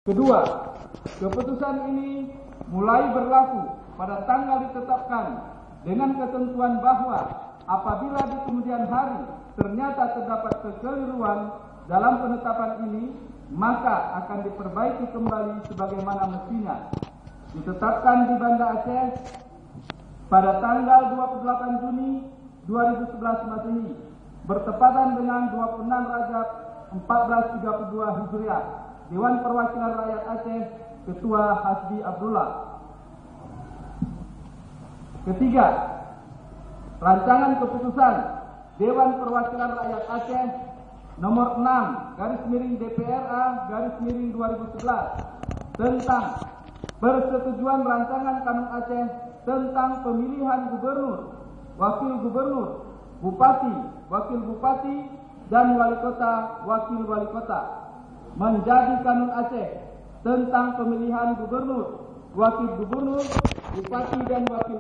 Kedua, keputusan ini mulai berlaku pada tanggal ditetapkan dengan ketentuan bahwa apabila di kemudian hari ternyata terdapat kekeliruan dalam penetapan ini, maka akan diperbaiki kembali sebagaimana mestinya. Ditetapkan di Banda Aceh pada tanggal 28 Juni 2011 Masehi, bertepatan dengan 26 Rajab 1432 Hijriah. Dewan Perwakilan Rakyat Aceh, Ketua Hasbi Abdullah. Ketiga, rancangan keputusan Dewan Perwakilan Rakyat Aceh nomor 6/DPRA/2011 tentang persetujuan rancangan Kanun Aceh tentang pemilihan gubernur, wakil gubernur, bupati, wakil bupati, dan wali kota, wakil wali kota, menjadi Kanun Aceh tentang pemilihan gubernur, wakil gubernur, bupati, dan wakil